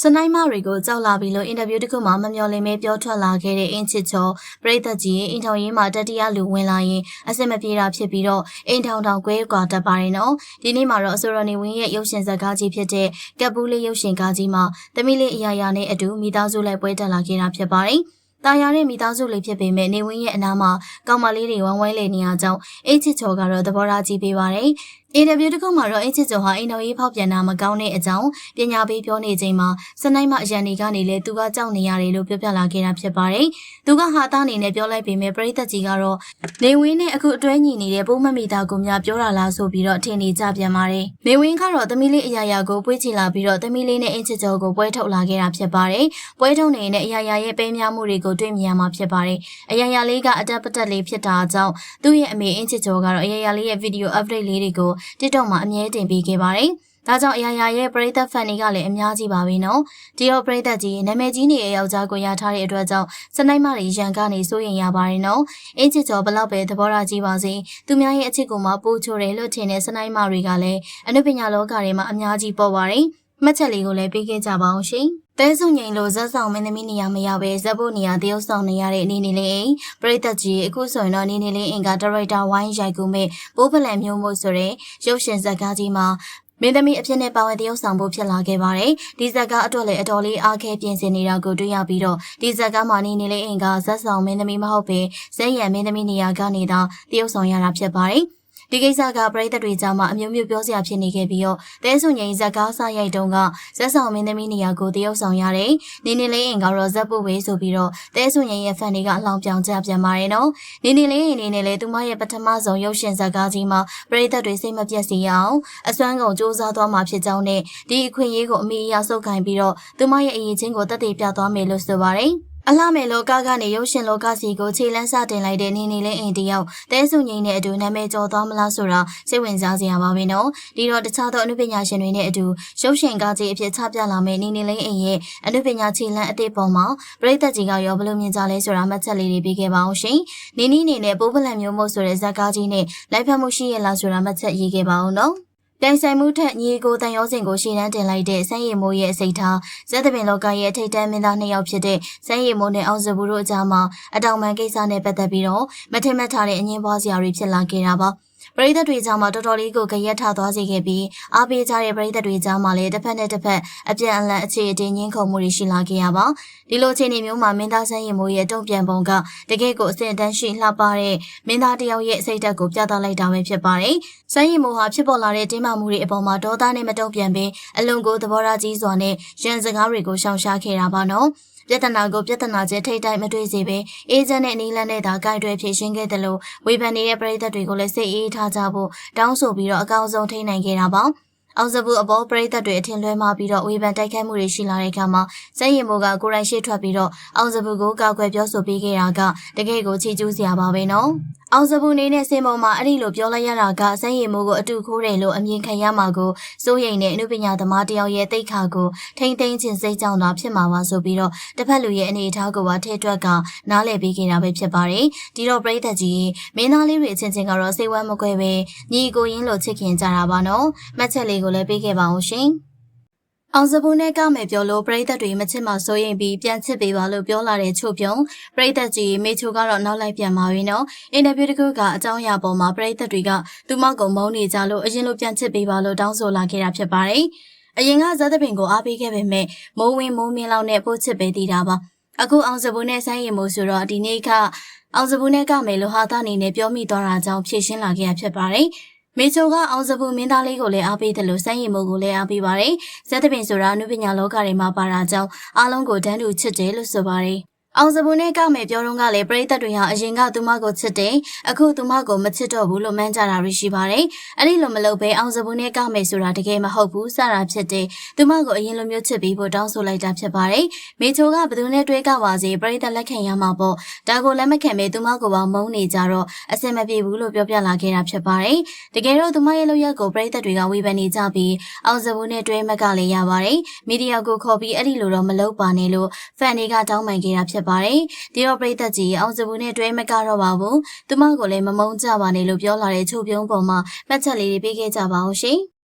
စနိုင်းမတွေကိုကြောက်လာပြီလို့အင်တာဗျူးတစ်ခုမှာမမျှော်လင့်မဲပြောထွက်လာခဲ့တဲ့အင်းချစ်ချောပရိသတ်ကြီးအင်ထောင်ရေးမှာတတိယလူဝင်လာရင်အစင်မပြေတာဖြစ်ပြီးတော့အင်ထောင်တောင်ကွဲကွာတတ်ပါတယ်နော်ဒီနေ့မှာတော့အစိုးရနေဝင်းရဲ့ရုပ်ရှင်ဇာတ်ကားကြီးဖြစ်တဲ့ကပ်ပူးလေးရုပ်ရှင်ကားကြီးမှာသမီးလေးအရာရာနဲ့အတူမိသားစုလိုက်ပွဲတက်လာခဲ့တာဖြစ်ပါတယ်တာယာတဲ့မိသားစုလေးဖြစ်ပေမဲ့နေဝင်းရဲ့အနားမှာကောင်မလေးတွေဝမ်းဝိုင်းလေနေရကြောင်းအင်းချစ်ချောကတော့သဘောထားကြီးပေးပါတယ်အင်တာဗျူးတစ်ခုမှာတော့အင်းချစ်ချောဟာအိမ်တော်ရေးဖောက်ပြန်တာမကောင်းတဲ့အကြောင်းပညာပေးပြောနေချိန်မှာစနိုင်းမအရန်နေကနေလေသူကကြောက်နေရတယ်လို့ပြောပြလာခဲ့တာဖြစ်ပါတယ်။သူကဟာသားအနေနဲ့ပြောလိုက်ပေမဲ့ပရိသတ်ကြီးကတော့နေဝင်းနဲ့အခုအတွဲညီနေတဲ့ပိုးမမီသားကိုများပြောတာလားဆိုပြီးတော့ထင်နေကြပြန်ပါတယ်။နေဝင်းကတော့သမီးလေးအရာရာကိုပွေးချလာပြီးတော့သမီးလေးနဲ့အင်းချစ်ချောကိုပွဲထုတ်လာခဲ့တာဖြစ်ပါတယ်။ပွဲထုတ်နေတဲ့အရာရာရဲ့ပေးများမှုတွေကိုတွေ့မြင်ရမှာဖြစ်ပါတယ်။အရာရာလေးကအတက်ပတက်လေးဖြစ်တာကြောင့်သူ့ရဲ့အမေအင်းချစ်ချောကတော့အရာရာလေးရဲ့ဗီဒီယို update လေးတွေကိုTikTok မှာအမြဲတင်ပေးခဲ့ပါတယ်။ဒါကြောင့်အရာရာရဲ့ပရိသတ်ဖန်တွေကလည်းအများကြီးပါပဲနော်။ဒီတော့ပရိသတ်ကြီးနာမည်ကြီးနေတဲ့ယောက်ျားကိုရထားတဲ့အတွက်ကြောင့်စနိုင်းမတွေရန်ကနေစိုးရင်ရပါတယ်နော်။အင်းချစ်ကျော်ဘလောက်ပဲသဘောထားကြီးပါစေ။သူများရဲ့အချစ်ကိုမှပို့ချိုတယ်လို့ထင်တဲ့စနိုင်းမတွေကလည်းအနုပညာလောကထဲမှာအများကြီးပေါ်ပါတယ်။မှတ်ချက်လေးကိုလည်းပေးခဲ့ကြပါအောင်ရှင်။တဲဆုငိန်လိုဇက်ဆောင်မင်းသမီးနေရာမရပဲဇက်ဖို့နေရာတရုတ်ဆောင်နေရတဲ့အနေနဲ့လေးပရိသတ်ကြီးအခုဆိုရင်တော့အနေနဲ့လေးအင်ကဒါရိုက်တာဝိုင်းရိုက်ကူမဲ့ပိုးဖလန်မျိုးမို့ဆိုတဲ့ရုပ်ရှင်ဇာတ်ကားကြီးမှာမင်းသမီးအဖြစ်နဲ့ပါဝင်တရုတ်ဆောင်ဖို့ဖြစ်လာခဲ့ပါတယ်။ဒီဇက်ကားအတွက်လည်းအတော်လေးအားခဲပြင်ဆင်နေတာကိုတွေ့ရပြီးတော့ဒီဇက်ကားမှာနေလေးအင်ကဇက်ဆောင်မင်းသမီးမဟုတ်ပဲဇက်ရံမင်းသမီးနေရာကနေတော့တရုတ်ဆောင်ရတာဖြစ်ပါတယ်။ဒီကိစ္စကပရိသတ်တွေကြားမှာအမျိုးမျိုးပြောစရာဖြစ်နေခဲ့ပြီးတော့တဲဆုငိန်ဇက်ကားစရိုက်တုန်းကဇက်ဆောင်မင်းသမီးနေရာကိုတရုတ်ဆောင်ရတယ်။နေလေးအင်ကတော့ဇက်ပုတ်ဝေးဆိုပြီးတော့တဲဆုငိန်ရဲ့ဖန်တွေကအလောင်းပြောင်ကြပြန်ပါတယ်နော်။နေလေးအနေနဲ့လေသူမရဲ့ပထမဆုံးရုပ်ရှင်ဇက်ကားကြီးမှာပရိသတ်တွေစိတ်မပြတ်စေရအောင်အစွမ်းကုန်စ조사သွားမှာဖြစ်ကြောင်းနဲ့ဒီအခွင့်အရေးကိုအမေအရဆုတ်ခိုင်းပြီးတော့သူမရဲ့အရေးချင်းကိုတတ်သိပြသွားမယ်လို့ဆိုပါတယ်။အလှမဲ့လောကကနေရုပ်ရှင်လောကစီကိုခြေလန်းစတင်လိုက်တဲ့နေလေးအိမ်တယောက်တဲဆုငိန်နဲ့အတူနာမည်ကျော်သွားမလားဆိုတာစိတ်ဝင်စားစရာပါပဲနော်ဒီတော့တခြားသောအနုပညာရှင်တွေနဲ့အတူရုပ်ရှင်ကားကြီးအဖြစ်ချပြလာမယ့်နေလေးအိမ်ရဲ့အနုပညာခြေလန်းအသစ်ပေါ်မှာပရိသတ်ကြီးကရောဘယ်လိုမြင်ကြလဲဆိုတာမှတ်ချက်လေးတွေပေးခဲ့ပါအောင်ရှင်နေနေနဲ့ပိုးပလန်မျိုးမို့ဆိုတဲ့ဇာတ်ကားကြီးနဲ့လိုက်ဖက်မှုရှိရလားဆိုတာမှတ်ချက်ရေးခဲ့ပါအောင်နော်တိုင်ဆိုင်မှုထက်ညီကိုတန်ရောစင်ကိုရှေ့တန်းတင်လိုက်တဲ့စန်းရည်မိုးရဲ့အစိတ်ထားဇက်သပင်လောကရဲ့ထိတ်တန်းမင်းသားနှစ်ယောက်ဖြစ်တဲ့စန်းရည်မိုးနဲ့အောင်စဘူးတို့အကြားမှာအတောင်ပံကိစ္စနဲ့ပတ်သက်ပြီးတော့မထင်မှတ်ထားတဲ့အငင်းပွားစရာတွေဖြစ်လာခဲ့တာပါပရိသတ်တွေကြားမှာတော်တော်လေးကိုကြရက်ထသွားစေခဲ့ပြီးအားပေးကြတဲ့ပရိသတ်တွေကြားမှာလည်းတစ်ဖက်နဲ့တစ်ဖက်အပြန်အလှန်အခြေအတင်ငင်းခုန်မှုတွေရှိလာခဲ့ရပါဒီလိုအခြေအနေမျိုးမှာမင်းသားဆန်းရင်မိုးရဲ့တုံ့ပြန်ပုံကတကယ့်ကိုအစဉ်အတန်းရှိလှပတဲ့မင်းသားတယောက်ရဲ့စိတ်ဓာတ်ကိုပြသလိုက်တာပဲဖြစ်ပါတယ်ဆန်းရင်မိုးဟာဖြစ်ပေါ်လာတဲ့တင်းမာမှုတွေအပေါ်မှာဒေါသနဲ့မတုံ့ပြန်ဘဲအလွန်ကိုသဘောထားကြီးစွာနဲ့ရန်စကားတွေကိုရှောင်ရှားခဲ့တာပါနော်ပြဿနာကိုပြဿနာချင်းထိတ်တိုက်မတွေ့စေပဲအေဂျင့်နဲ့နီလန်းနဲ့သာကြိုက်တွဲဖြည့်ရှင်းခဲ့တယ်လို့ဝေဖန်နေတဲ့ပရိသတ်တွေကိုလည်းစိတ်အေးထားကြဖို့တောင်းဆိုပြီးတော့အကောင်းဆုံးထိန်းနိုင်ခဲ့တာပါအောင်စဘူးအပေါ်ပရိသတ်တွေအထင်လွဲမှာပြီးတော့ဝေဖန်တိုက်ခိုက်မှုတွေရှိလာတဲ့အခါမှာစက်ရင်မိုးကကိုယ်တိုင်ရှေ့ထွက်ပြီးတော့အောင်စဘူးကိုကောက်ွယ်ပြောဆိုပေးခဲ့တာကတကယ်ကိုချီးကျူးစရာပါပဲနော်အောင်စဘူးနေနဲ့စင်ပေါ်မှာအဲ့ဒီလိုပြောလိုက်ရတာကစက်ရင်မိုးကိုအတူခိုးတယ်လို့အမြင်ခံရမှာကိုစိုးရိမ်တဲ့အနုပညာသမားတယောက်ရဲ့တိတ်ခါကိုထိမ့်သိမ်းခြင်းစိတ်ကြောင့်သာဖြစ်မှာပါဆိုပြီးတော့တစ်ဖက်လူရဲ့အနေအထားကိုပါထဲတွက်ကနားလည်ပေးခဲ့တာပဲဖြစ်ပါတယ်ဒီတော့ပရိသတ်ကြီးမင်းသားလေးတွေအချင်းချင်းကတော့စိတ်ဝမ်းမကွဲပဲညီကိုရင်းလို့ချစ်ခင်ကြတာပါနော်မှတ်ချက်လေးကိုလည်းပေးခဲ့ပါအောင်ရှင်အောင်စဘူးနဲ့ကမယ်ပြောလို့ပရိသတ်တွေမချစ်မှစိုးရင်ပြီးပြန်ချစ်ပေးပါလို့ပြောလာတဲ့ချို့ပြုံပရိသတ်ကြီးမေချိုကတော့နောက်လိုက်ပြန်ပါပြီနော်အင်တာဗျူးတစ်ခုကအကြောင်းအရာပေါ်မှာပရိသတ်တွေကသူမကုံမုန်းနေကြလို့အရင်လိုပြန်ချစ်ပေးပါလို့တောင်းဆိုလာခဲ့တာဖြစ်ပါတယ်အရင်ကဇက်သပင်ကိုအားပေးခဲ့ပေမဲ့မိုးဝင်းမိုးမြင့်လောက်နဲ့ပို့ချစ်ပေးသေးတာပါအခုအောင်စဘူးနဲ့ဆိုင်းရင်မို့ဆိုတော့ဒီနေ့ကအောင်စဘူးနဲ့ကမယ်လို့ဟာသားနေနဲ့ပြောမိသွားတာကြောင့်ဖြည့်ရှင်းလာခဲ့ရဖြစ်ပါတယ်မေချိုကအောင်စဘူးမင်းသားလေးကိုလည်းအားပေးတယ်လို့စမ်းရည်မိုးကိုလည်းအားပေးပါတယ်။ဇက်သပင်ဆိုတာအနုပညာလောကတွေမှာပါတာကြောင့်အားလုံးကိုတန်းတူချစ်တယ်လို့ဆိုပါတယ်။အောင်စဘူးနဲ့ကမယ်ပြောတော့ကလည်းပရိသတ်တွေဟာအရင်ကသူမကိုချစ်တယ်အခုသူမကိုမချစ်တော့ဘူးလို့မှန်းကြတာရှိပါတယ်အဲ့ဒီလိုမလုပ်ဘဲအောင်စဘူးနဲ့ကမယ်ဆိုတာတကယ်မဟုတ်ဘူးစတာဖြစ်တယ်သူမကိုအရင်လိုမျိုးချစ်ပြီးဖို့တောင်းဆိုလိုက်တာဖြစ်ပါတယ်မေချိုကဘယ်သူနဲ့တွဲကပါစေပရိသတ်လက်ခံရမှာပေါ့ဒါကိုလက်မခံပဲသူမကိုပါမုန်းနေကြတော့အဆင်မပြေဘူးလို့ပြောပြလာခဲ့တာဖြစ်ပါတယ်တကယ်တော့သူမရဲ့လုပ်ရက်ကိုပရိသတ်တွေကဝေဖန်နေကြပြီးအောင်စဘူးနဲ့တွဲမကလည်းရပါတယ်မီဒီယာကိုခေါ်ပြီးအဲ့ဒီလိုတော့မလုပ်ပါနဲ့လို့ဖန်တွေကတောင်းပန်ခဲ့တာဖြစ်ပါတယ်ဒီတော့ပရိသတ်ကြီးအောင်စဘူးနဲ့တွဲမကတော့ပါဘူးသူမကိုလည်းမမုန်းကြပါနဲ့လို့ပြောလာတဲ့ချို့ပြုံးပေါ်မှာမှတ်ချက်လေးတွေပေးခဲ့ကြပါဦးရှင်